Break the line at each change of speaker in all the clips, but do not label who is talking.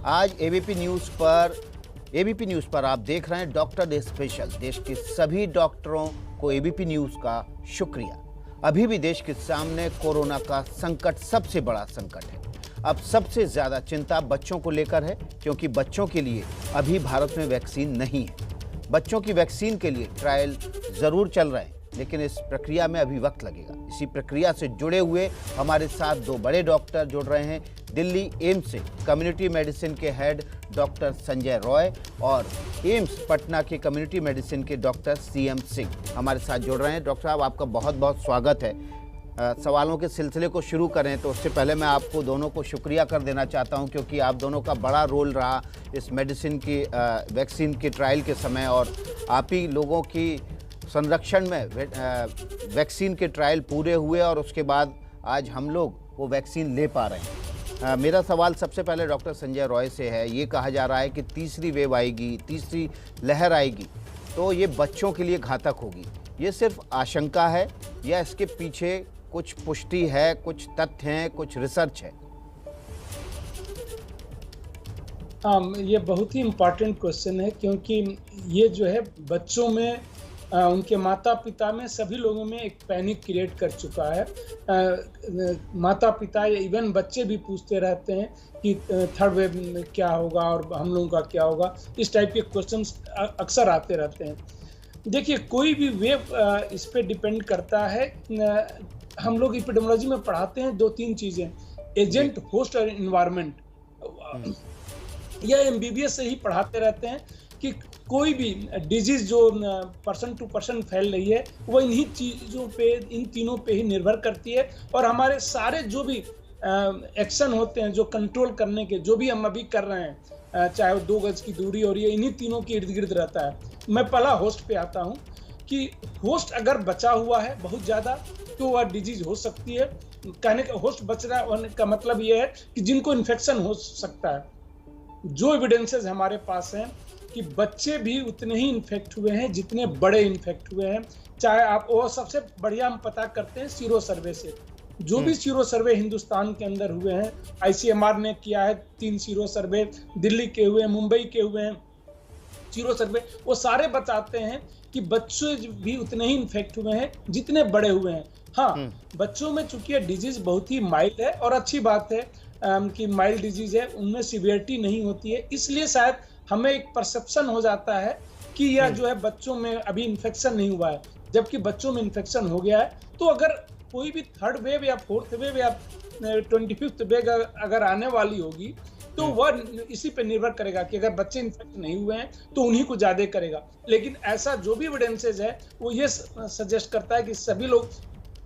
आज ABP news पर आप देख रहे हैं डॉक्टर स्पेशल। देश के सभी डॉक्टरों को एबीपी न्यूज़ का शुक्रिया। अभी भी देश के सामने कोरोना का संकट सबसे बड़ा संकट है। अब सबसे ज़्यादा चिंता बच्चों को लेकर है, क्योंकि बच्चों के लिए अभी भारत में वैक्सीन नहीं है। बच्चों की वैक्सीन के लिए ट्रायल ज़रूर चल रहे हैं, लेकिन इस प्रक्रिया में अभी वक्त लगेगा। इसी प्रक्रिया से जुड़े हुए हमारे साथ दो बड़े डॉक्टर जुड़ रहे हैं। दिल्ली एम्स से कम्युनिटी मेडिसिन के हेड डॉक्टर संजय रॉय और एम्स पटना के कम्युनिटी मेडिसिन के डॉक्टर सीएम सिंह हमारे साथ जुड़ रहे हैं। डॉक्टर साहब, आपका बहुत बहुत स्वागत है। सवालों के सिलसिले को शुरू करें तो उससे पहले मैं आपको दोनों को शुक्रिया कर देना चाहता हूं, क्योंकि आप दोनों का बड़ा रोल रहा इस मेडिसिन की वैक्सीन के ट्रायल के समय, और आप ही लोगों की संरक्षण में वैक्सीन के ट्रायल पूरे हुए और उसके बाद आज हम लोग वो वैक्सीन ले पा रहे हैं। मेरा सवाल सबसे पहले डॉक्टर संजय रॉय से है। ये कहा जा रहा है कि तीसरी वेव आएगी, तीसरी लहर आएगी तो ये बच्चों के लिए घातक होगी। ये सिर्फ आशंका है या इसके पीछे कुछ पुष्टि है, कुछ तथ्य हैं, कुछ रिसर्च है?
ये बहुत ही इम्पॉर्टेंट क्वेश्चन है, क्योंकि ये जो है बच्चों में उनके माता पिता में सभी लोगों में एक पैनिक क्रिएट कर चुका है। माता पिता या इवन बच्चे भी पूछते रहते हैं कि थर्ड वेव में क्या होगा और हम लोगों का क्या होगा। इस टाइप के क्वेश्चंस अक्सर आते रहते हैं। देखिए, कोई भी वेव इस पे डिपेंड करता है। हम लोग एपिडेमियोलॉजी में पढ़ाते हैं 2-3 चीज़ें, एजेंट, होस्ट और इन्वायरमेंट। यह एमबीबीएस से ही पढ़ाते रहते हैं कि कोई भी डिजीज जो पर्सन टू पर्सन फैल रही है वो इन्हीं चीज़ों पे, इन तीनों पे ही निर्भर करती है। और हमारे सारे जो भी एक्शन होते हैं जो कंट्रोल करने के, जो भी हम अभी कर रहे हैं, चाहे वो 2 गज की दूरी और ये इन्हीं तीनों के इर्द गिर्द रहता है। मैं पहला होस्ट पे आता हूँ कि होस्ट अगर बचा हुआ है बहुत ज़्यादा तो वह डिजीज हो सकती है। कहने का होस्ट बचना होने का मतलब ये है कि जिनको इन्फेक्शन हो सकता है। जो एविडेंसेस हमारे पास हैं कि बच्चे भी उतने ही इन्फेक्ट हुए हैं जितने बड़े इन्फेक्ट हुए हैं। चाहे आप, वो सबसे बढ़िया हम पता करते हैं सीरो सर्वे से। जो भी सीरो सर्वे हिंदुस्तान के अंदर हुए हैं, आईसीएमआर ने किया है 3 सीरो सर्वे, दिल्ली के हुए हैं, मुंबई के हुए हैं सीरो सर्वे, वो सारे बताते हैं कि बच्चे भी उतने ही इन्फेक्ट हुए हैं जितने बड़े हुए हैं। हाँ, बच्चों में चूंकि डिजीज बहुत ही माइल्ड है, और अच्छी बात है कि माइल्ड डिजीज है, उनमें सीवियरिटी नहीं होती है, इसलिए शायद हमें एक परसेप्शन हो जाता है कि यह जो है बच्चों में अभी इन्फेक्शन नहीं हुआ है, जबकि बच्चों में इन्फेक्शन हो गया है। तो अगर कोई भी थर्ड वेव या फोर्थ वेव या 25th वेव अगर आने वाली होगी तो वह इसी पे निर्भर करेगा कि अगर बच्चे इन्फेक्ट नहीं हुए हैं तो उन्हीं को ज्यादा करेगा। लेकिन ऐसा जो भी एविडेंसेस है वो ये सजेस्ट करता है कि सभी लोग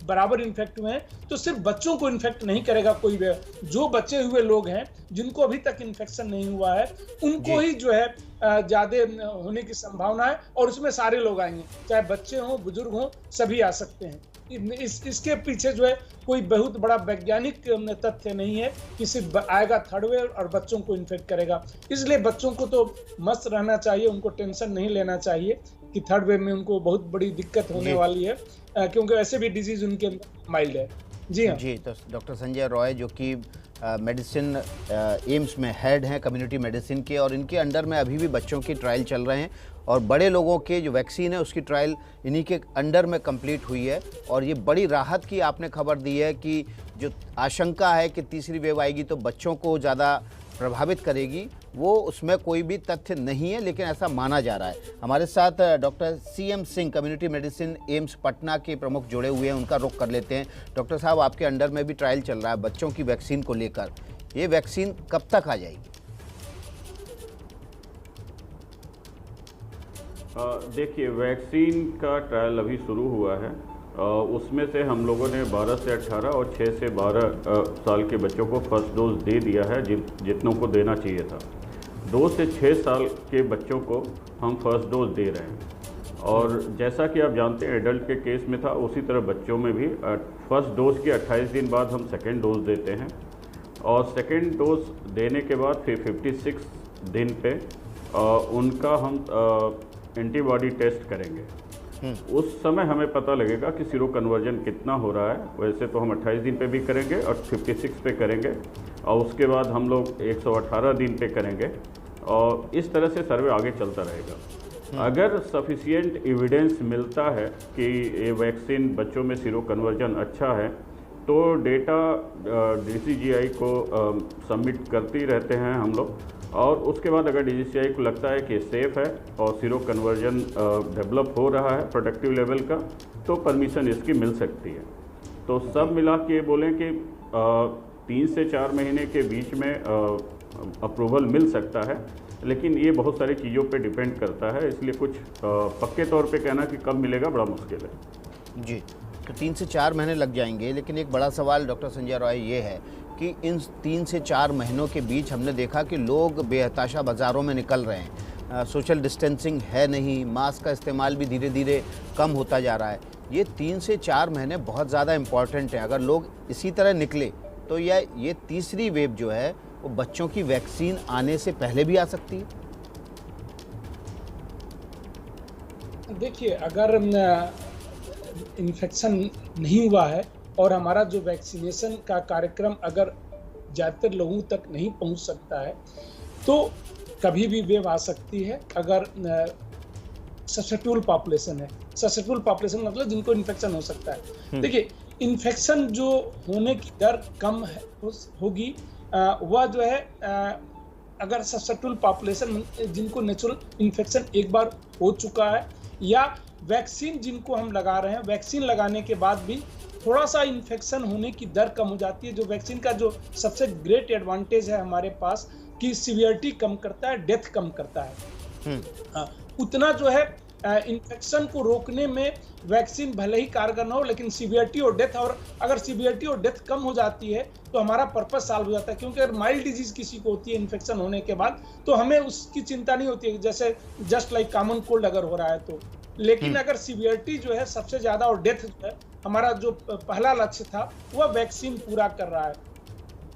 बराबर इन्फेक्ट हुए हैं, तो सिर्फ बच्चों को इन्फेक्ट नहीं करेगा कोई भी। जो बचे हुए लोग हैं जिनको अभी तक इन्फेक्शन नहीं हुआ है उनको ही जो है ज्यादा होने की संभावना है, और उसमें सारे लोग आएंगे, चाहे बच्चे हों, बुजुर्ग हों, सभी आ सकते हैं। इसके पीछे जो है कोई बहुत बड़ा वैज्ञानिक तथ्य नहीं है कि सिर्फ आएगा थर्ड वेव और बच्चों को इन्फेक्ट करेगा। इसलिए बच्चों को तो मस्त रहना चाहिए, उनको टेंशन नहीं लेना चाहिए कि थर्ड वेव में उनको बहुत बड़ी दिक्कत होने वाली है, क्योंकि वैसे भी डिजीज उनके माइल्ड है। जी हाँ
जी। तो डॉक्टर संजय रॉय जो कि मेडिसिन एम्स में हेड हैं कम्युनिटी मेडिसिन के, और इनके अंडर में अभी भी बच्चों की ट्रायल चल रहे हैं, और बड़े लोगों के जो वैक्सीन है उसकी ट्रायल इन्हीं के अंडर में कंप्लीट हुई है। और ये बड़ी राहत की आपने खबर दी है कि जो आशंका है कि तीसरी वेव आएगी तो बच्चों को ज़्यादा प्रभावित करेगी, वो उसमें कोई भी तथ्य नहीं है, लेकिन ऐसा माना जा रहा है। हमारे साथ doctor CM Singh community medicine AIIMS Patna के प्रमुख जुड़े हुए हैं, उनका रुख कर लेते हैं। डॉक्टर साहब, आपके अंडर में भी ट्रायल चल रहा है बच्चों की वैक्सीन को लेकर, ये वैक्सीन कब तक आ जाएगी?
देखिए, वैक्सीन का ट्रायल अभी शुरू हुआ है। उसमें से हम लोगों ने 12 से 18 और 6 से 12 साल के बच्चों को फर्स्ट डोज दे दिया है, जितनों को देना चाहिए था। 2 से 6 साल के बच्चों को हम फर्स्ट डोज दे रहे हैं, और जैसा कि आप जानते हैं एडल्ट के केस में था, उसी तरह बच्चों में भी फर्स्ट डोज के 28 दिन बाद हम सेकेंड डोज देते हैं, और सेकेंड डोज देने के बाद फिर 56 दिन पे उनका हम एंटीबॉडी टेस्ट करेंगे। उस समय हमें पता लगेगा कि सीरो कन्वर्जन कितना हो रहा है। वैसे तो हम 28 दिन पे भी करेंगे और 56 पे करेंगे, और उसके बाद हम लोग 118 दिन पे करेंगे, और इस तरह से सर्वे आगे चलता रहेगा। अगर सफिशिएंट एविडेंस मिलता है कि ये वैक्सीन बच्चों में सीरो कन्वर्जन अच्छा है, तो डेटा DCGI को सबमिट करते रहते हैं हम लोग, और उसके बाद अगर DCGI को लगता है कि सेफ़ है और सीरो कन्वर्जन डेवलप हो रहा है प्रोडक्टिव लेवल का, तो परमिशन इसकी मिल सकती है। तो सब मिला के बोलें कि 3 से 4 महीने के बीच में अप्रूवल मिल सकता है, लेकिन ये बहुत सारी चीज़ों पे डिपेंड करता है, इसलिए कुछ पक्के तौर पे कहना कि कब मिलेगा बड़ा मुश्किल है।
जी, तो 3 से 4 महीने लग जाएंगे, लेकिन एक बड़ा सवाल डॉक्टर संजय रॉय ये है कि इन 3 से 4 महीनों के बीच हमने देखा कि लोग बेहताशा बाज़ारों में निकल रहे हैं, सोशल डिस्टेंसिंग है नहीं, मास्क का इस्तेमाल भी धीरे धीरे कम होता जा रहा है। ये 3 से 4 महीने बहुत ज़्यादा इम्पॉर्टेंट है। अगर लोग इसी तरह निकले तो ये तीसरी वेव जो है वो बच्चों की वैक्सीन आने से पहले भी आ सकती है।
देखिए, अगर इन्फेक्शन नहीं हुआ है और हमारा जो वैक्सीनेशन का कार्यक्रम अगर ज़्यादातर लोगों तक नहीं पहुंच सकता है, तो कभी भी वेव आ सकती है। अगर ससेप्टेबल पॉपुलेशन है, ससेप्टेबल पॉपुलेशन मतलब जिनको इन्फेक्शन हो सकता है। देखिए, इन्फेक्शन जो होने की दर कम होगी, वह जो है अगर ससेप्टेबल पॉपुलेशन जिनको नेचुरल इन्फेक्शन एक बार हो चुका है, या वैक्सीन जिनको हम लगा रहे हैं, वैक्सीन लगाने के बाद भी थोड़ा सा इन्फेक्शन होने की दर कम हो जाती है। जो वैक्सीन का जो सबसे ग्रेट एडवांटेज है हमारे पास कि सीवियरिटी कम करता है, डेथ कम करता है। उतना जो है इन्फेक्शन को रोकने में वैक्सीन भले ही कारगर ना हो, लेकिन सीवियरिटी और डेथ, और अगर सीवियरिटी और डेथ कम हो जाती है तो हमारा पर्पस सॉल्व हो जाता है। क्योंकि अगर माइल्ड डिजीज किसी को होती है इन्फेक्शन होने के बाद, तो हमें उसकी चिंता नहीं होती है, जैसे जस्ट लाइक कॉमन कोल्ड अगर हो रहा है तो। लेकिन अगर सीवियरिटी जो है सबसे ज्यादा और डेथ जो है, हमारा जो पहला लक्ष्य था वह वैक्सीन पूरा कर रहा है।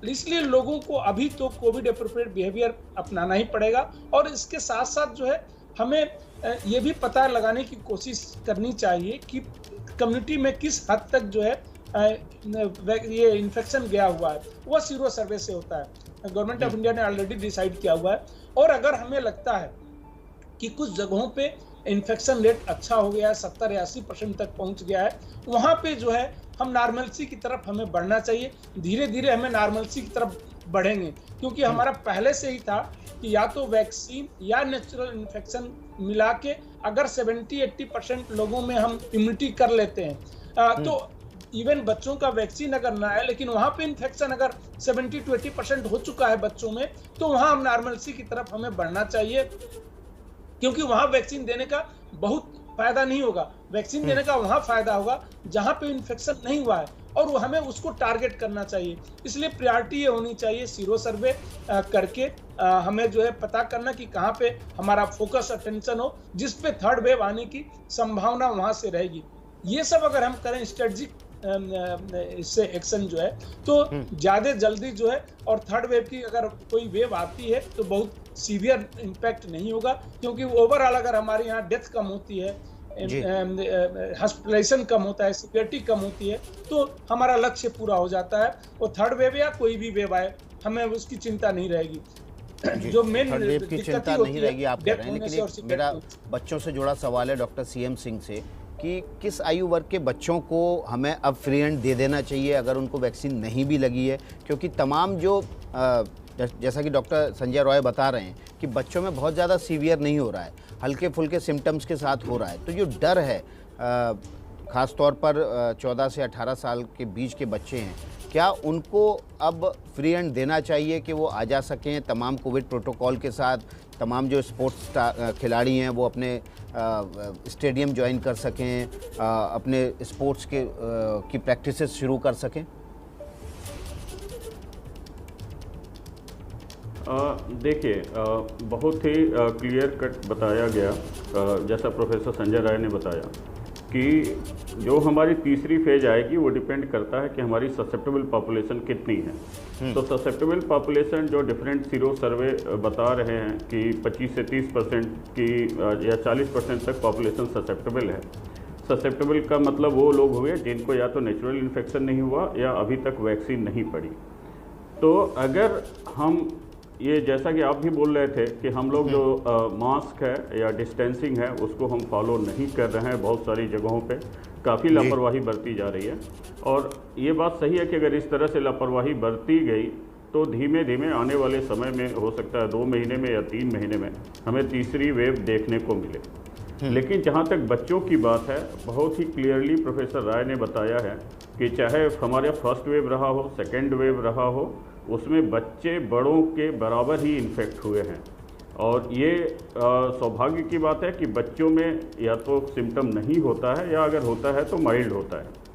इसलिए लोगों को अभी तो कोविड एप्रोप्रिएट बिहेवियर अपनाना ही पड़ेगा, और इसके साथ साथ जो है हमें ये भी पता लगाने की कोशिश करनी चाहिए कि कम्युनिटी में किस हद तक जो है ये इन्फेक्शन गया हुआ है। वह सीरो सर्वे से होता है, गवर्नमेंट ऑफ इंडिया ने ऑलरेडी डिसाइड किया हुआ है। और अगर हमें लगता है कि कुछ जगहों पे इन्फेक्शन रेट अच्छा हो गया है, 70-80% तक पहुंच गया है, वहाँ पे जो है हम नॉर्मलसी की तरफ हमें बढ़ना चाहिए। धीरे धीरे हमें नॉर्मलसी की तरफ बढ़ेंगे, क्योंकि हमारा पहले से ही था कि या तो वैक्सीन या नेचुरल इन्फेक्शन मिला के अगर 70-80% लोगों में हम इम्यूनिटी कर लेते हैं, तो इवन बच्चों का वैक्सीन अगर ना आए, लेकिन वहाँ पे इन्फेक्शन अगर 70-80% हो चुका है बच्चों में, तो वहाँ हम नॉर्मलसी की तरफ हमें बढ़ना चाहिए। क्योंकि वहाँ वैक्सीन देने का बहुत फायदा नहीं होगा, वैक्सीन देने का वहाँ फायदा होगा जहाँ पे इन्फेक्शन नहीं हुआ है, और वो हमें उसको टारगेट करना चाहिए। इसलिए प्रायोरिटी ये होनी चाहिए सीरो सर्वे करके हमें जो है पता करना कि कहाँ पे हमारा फोकस अटेंशन हो, जिस पे थर्ड वेव आने की संभावना वहाँ से रहेगी। ये सब अगर हम करें स्ट्रेटजिक इससे एक्शन जो है, तो ज्यादा जल्दी जो है, और थर्ड वेव की अगर कोई वेव आती है तो बहुत सीवियर इम्पैक्ट नहीं होगा, क्योंकि ओवरऑल अगर हमारे यहाँ डेथ कम होती है, हॉस्पिटलाइजेशन कम होता है, सिक्योरिटी कम होती है, तो हमारा लक्ष्य पूरा हो जाता है। और थर्ड वेव या कोई भी वेव आए, हमें उसकी चिंता नहीं रहेगी। जो मेन
थर्ड वेव की चिंता नहीं रहेगी आप कह रहे हैं। लेकिन मेरा बच्चों से जुड़ा सवाल है डॉक्टर CM सिंह से कि किस आयु वर्ग के बच्चों को हमें अब फ्री हैंड दे देना चाहिए अगर उनको वैक्सीन नहीं भी लगी है, क्योंकि तमाम जो जैसा कि डॉक्टर संजय रॉय बता रहे हैं कि बच्चों में बहुत ज़्यादा सीवियर नहीं हो रहा है, हल्के फुल्के सिम्टम्स के साथ हो रहा है, तो जो डर है ख़ास तौर पर 14 से 18 साल के बीच के बच्चे हैं, क्या उनको अब फ्री हैंड देना चाहिए कि वो आ जा सकें तमाम कोविड प्रोटोकॉल के साथ, तमाम जो स्पोर्ट्स खिलाड़ी हैं वो अपने स्टेडियम ज्वाइन कर सकें, अपने स्पोर्ट्स की प्रैक्टिसेस शुरू कर सकें?
देखिए, बहुत ही क्लियर कट बताया गया, जैसा प्रोफेसर संजय राय ने बताया कि जो हमारी तीसरी फेज आएगी वो डिपेंड करता है कि हमारी ससेप्टेबल पॉपुलेशन कितनी है। तो ससेप्टेबल पॉपुलेशन जो डिफरेंट सीरो सर्वे बता रहे हैं कि 25 से 30% की या 40% तक पॉपुलेशन ससेप्टेबल है, ससेप्टेबल का मतलब वो लोग हुए जिनको या तो नेचुरल इन्फेक्शन नहीं हुआ या अभी तक वैक्सीन नहीं पड़ी। तो अगर हम ये, जैसा कि आप भी बोल रहे थे कि हम लोग जो मास्क है या डिस्टेंसिंग है उसको हम फॉलो नहीं कर रहे हैं, बहुत सारी जगहों पे काफ़ी लापरवाही बरती जा रही है। और ये बात सही है कि अगर इस तरह से लापरवाही बरती गई तो धीमे धीमे आने वाले समय में हो सकता है 2 महीने में या 3 महीने में हमें तीसरी वेव देखने को मिले। लेकिन जहाँ तक बच्चों की बात है, बहुत ही क्लियरली प्रोफेसर राय ने बताया है कि चाहे हमारा फर्स्ट वेव रहा हो, सेकेंड वेव रहा हो, उसमें बच्चे बड़ों के बराबर ही इन्फेक्ट हुए हैं। और ये सौभाग्य की बात है कि बच्चों में या तो सिम्टम नहीं होता है या अगर होता है तो माइल्ड होता है।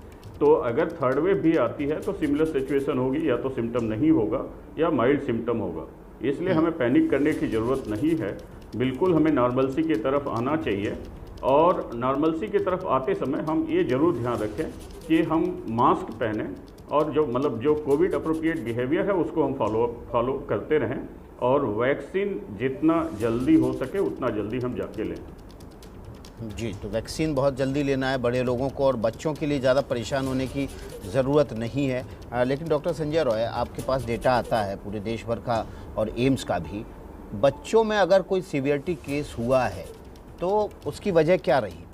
तो अगर थर्ड वेव भी आती है तो सिमिलर सिचुएशन होगी, या तो सिम्टम नहीं होगा या माइल्ड सिम्टम होगा। इसलिए हमें पैनिक करने की ज़रूरत नहीं है, बिल्कुल हमें नॉर्मलसी की तरफ आना चाहिए। और नॉर्मलसी की तरफ आते समय हम ये ज़रूर ध्यान रखें कि हम मास्क पहनें और जो कोविड अप्रोप्रिएट बिहेवियर है उसको हम फॉलो करते रहें, और वैक्सीन जितना जल्दी हो सके उतना जल्दी हम जाके लें।
जी, तो वैक्सीन बहुत जल्दी लेना है बड़े लोगों को, और बच्चों के लिए ज़्यादा परेशान होने की ज़रूरत नहीं है। लेकिन डॉक्टर संजय रॉय, आपके पास डेटा आता है पूरे देश भर का और एम्स का भी, बच्चों में अगर कोई सीवियरिटी केस हुआ है तो उसकी वजह क्या रही?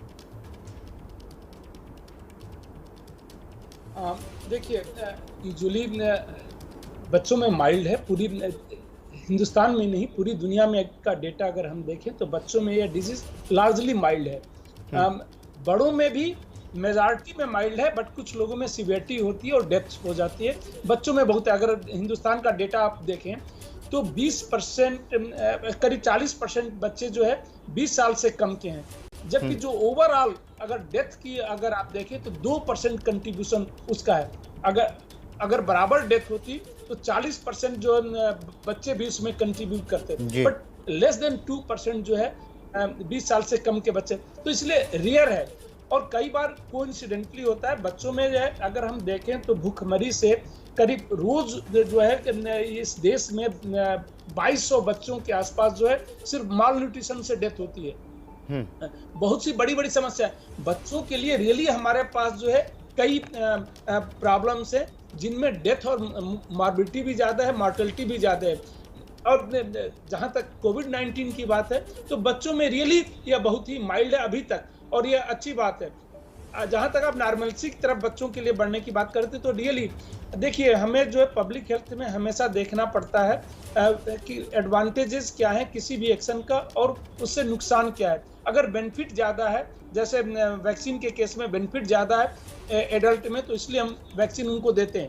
देखिए, यूजुअली बच्चों में माइल्ड है, पूरी हिंदुस्तान में नहीं पूरी दुनिया में का डेटा अगर हम देखें तो बच्चों में यह डिजीज लार्जली माइल्ड है। बड़ों में भी मेजॉरिटी में माइल्ड है, बट कुछ लोगों में सीवियरिटी होती है और डेथ हो जाती है। बच्चों में बहुत है। अगर हिंदुस्तान का डेटा आप देखें तो 20%, करीब 40% बच्चे जो है 20 साल से कम के हैं, जबकि जो ओवरऑल अगर डेथ की अगर आप देखें तो 2% कंट्रीब्यूशन उसका है। अगर बराबर डेथ होती तो 40% जो बच्चे भी उसमें कंट्रीब्यूट करते, बट लेस देन 2% जो है 20 साल से कम के बच्चे, तो इसलिए रेयर है। और कई बार कोइंसिडेंटली होता है बच्चों में जो है। अगर हम देखें तो भूखमरी से करीब रोज जो है इस देश में 2200 बच्चों के आसपास जो है सिर्फ माल न्यूट्रिशन से डेथ होती है। बहुत सी बड़ी बड़ी समस्या है बच्चों के लिए। रियली हमारे पास जो है कई प्रॉब्लम्स है जिनमें डेथ और मॉर्बिडिटी भी ज़्यादा है, मॉर्टेलिटी भी ज़्यादा है। और जहाँ तक कोविड-19 की बात है तो बच्चों में रियली यह बहुत ही माइल्ड है अभी तक, और यह अच्छी बात है। जहाँ तक आप नॉर्मलसी की तरफ बच्चों के लिए बढ़ने की बात करते तो रियली देखिए, हमें जो है पब्लिक हेल्थ में हमेशा देखना पड़ता है कि एडवांटेजेस क्या है किसी भी एक्शन का और उससे नुकसान क्या है। अगर बेनिफिट ज़्यादा है, जैसे वैक्सीन के केस में बेनिफिट ज़्यादा है एडल्ट में, तो इसलिए हम वैक्सीन उनको देते हैं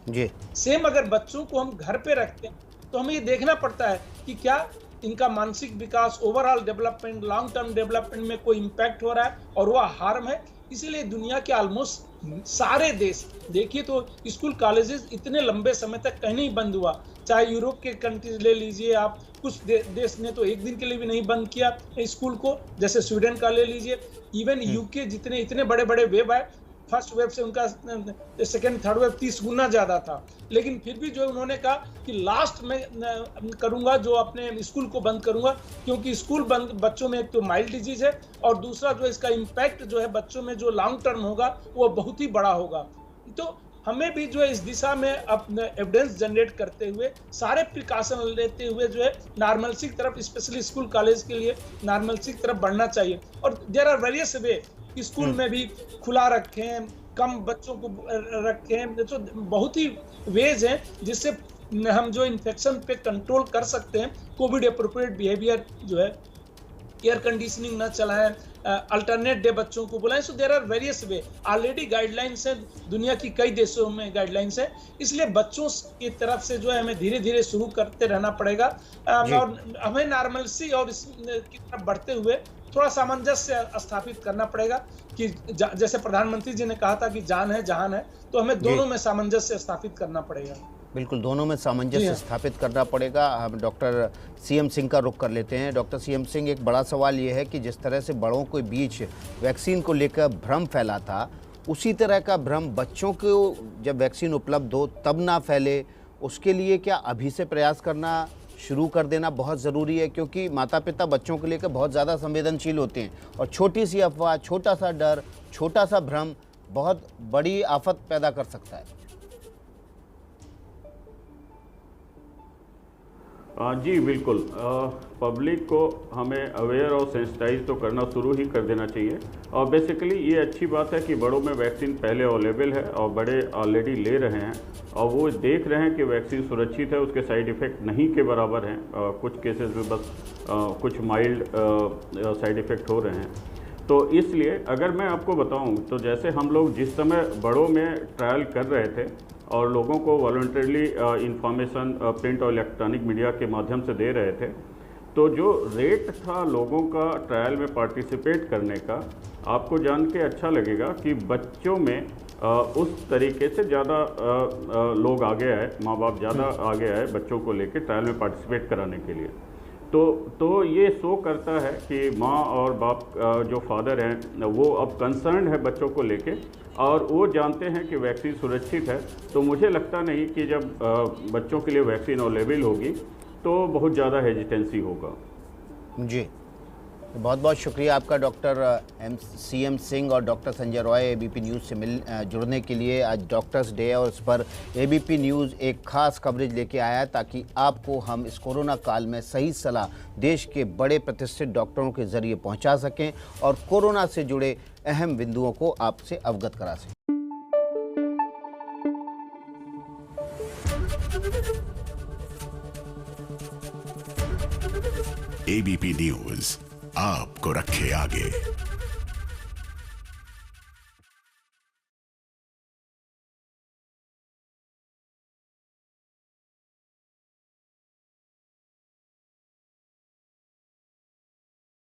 जी। सेम अगर बच्चों को हम घर पे रखते हैं तो हमें ये देखना पड़ता है कि क्या इनका मानसिक विकास, overall development, long term development में कोई इम्पैक्ट हो रहा है और वह हार्म है। इसीलिए दुनिया के ऑलमोस्ट सारे देश देखिए तो स्कूल कॉलेजेस इतने लंबे समय तक कहीं नहीं बंद हुआ। चाहे यूरोप के कंट्रीज ले लीजिए आप, कुछ देश ने तो एक दिन के लिए भी नहीं बंद किया स्कूल को, जैसे स्वीडन का ले लीजिए। इवन यूके जितने इतने बड़े बड़े वेव है, फर्स्ट वेव से उनका सेकेंड थर्ड वेव 30 गुना ज़्यादा था, लेकिन फिर भी जो उन्होंने कहा कि लास्ट में करूंगा जो अपने स्कूल को बंद करूंगा, क्योंकि स्कूल बंद बच्चों में एक तो माइल्ड डिजीज है और दूसरा जो इसका इम्पैक्ट जो है बच्चों में जो लॉन्ग टर्म होगा वो बहुत ही बड़ा होगा। तो हमें भी जो है इस दिशा में अपने एविडेंस जनरेट करते हुए, सारे प्रिकॉशन लेते हुए जो है नॉर्मलसी की तरफ, स्पेशली स्कूल कॉलेज के लिए नॉर्मलसी की तरफ बढ़ना चाहिए। और there are various way, school में भी खुला रखें, कम बच्चों को रखें, तो बहुत ही वेज हैं जिससे हम जो इन्फेक्शन पे कंट्रोल कर सकते हैं। कोविड अप्रोप्रिएट बिहेवियर जो है, एयर कंडीशनिंग न चलाएं, अल्टरनेट डे बच्चों को बुलाएं। So there are various way, already guidelines है, दुनिया की कई देशों में गाइडलाइंस है। इसलिए बच्चों की तरफ से जो है हमें धीरे धीरे शुरू करते रहना पड़ेगा और हमें नॉर्मलसी और इसकी तरफ बढ़ते हुए थोड़ा सामंजस्य स्थापित करना पड़ेगा कि जैसे प्रधानमंत्री जी ने कहा था कि जान है जहान है, तो हमें दोनों में सामंजस्य स्थापित करना पड़ेगा।
बिल्कुल, दोनों में सामंजस्य स्थापित करना पड़ेगा। हम डॉक्टर सीएम सिंह का रुख कर लेते हैं। डॉक्टर सीएम सिंह, एक बड़ा सवाल ये है कि जिस तरह से बड़ों के बीच वैक्सीन को लेकर भ्रम फैला था, उसी तरह का भ्रम बच्चों को जब वैक्सीन उपलब्ध हो तब ना फैले, उसके लिए क्या अभी से प्रयास करना शुरू कर देना बहुत ज़रूरी है, क्योंकि माता पिता बच्चों को लेकर बहुत ज़्यादा संवेदनशील होते हैं और छोटी सी अफवाह, छोटा सा डर, छोटा सा भ्रम बहुत बड़ी आफत पैदा कर सकता है।
जी बिल्कुल, पब्लिक को हमें अवेयर और सेंसिटाइज तो करना शुरू ही कर देना चाहिए। और बेसिकली ये अच्छी बात है कि बड़ों में वैक्सीन पहले अवेलेबल है और बड़े ऑलरेडी ले रहे हैं और वो देख रहे हैं कि वैक्सीन सुरक्षित है, उसके साइड इफ़ेक्ट नहीं के बराबर हैं। कुछ केसेस में बस कुछ माइल्ड साइड इफ़ेक्ट हो रहे हैं। तो इसलिए अगर मैं आपको बताऊं तो जैसे हम लोग जिस समय बड़ों में ट्रायल कर रहे थे और लोगों को वॉलंटरली इंफॉर्मेशन प्रिंट और इलेक्ट्रॉनिक मीडिया के माध्यम से दे रहे थे, तो जो रेट था लोगों का ट्रायल में पार्टिसिपेट करने का, आपको जान के अच्छा लगेगा कि बच्चों में उस तरीके से ज़्यादा लोग आगे आए, माँ बाप ज़्यादा आगे आए बच्चों को लेकर ट्रायल में पार्टिसिपेट कराने के लिए। तो ये शो करता है कि माँ और बाप जो फादर हैं वो अब कंसर्न है बच्चों को लेके और वो जानते हैं कि वैक्सीन सुरक्षित है। तो मुझे लगता नहीं कि जब बच्चों के लिए वैक्सीन अवेलेबल होगी तो बहुत ज़्यादा हेजिटेंसी होगा।
जी, बहुत बहुत शुक्रिया आपका डॉक्टर CM सिंह और doctor Sanjay Roy ABP news से जुड़ने के लिए। आज डॉक्टर्स डे है और इस पर ABP न्यूज़ एक खास कवरेज लेके आया है ताकि आपको हम इस कोरोना काल में सही सलाह देश के बड़े प्रतिष्ठित डॉक्टरों के ज़रिए पहुंचा सकें और कोरोना से जुड़े अहम बिंदुओं को आपसे अवगत करा सकें।
ABP न्यूज़ आपको रखे आगे।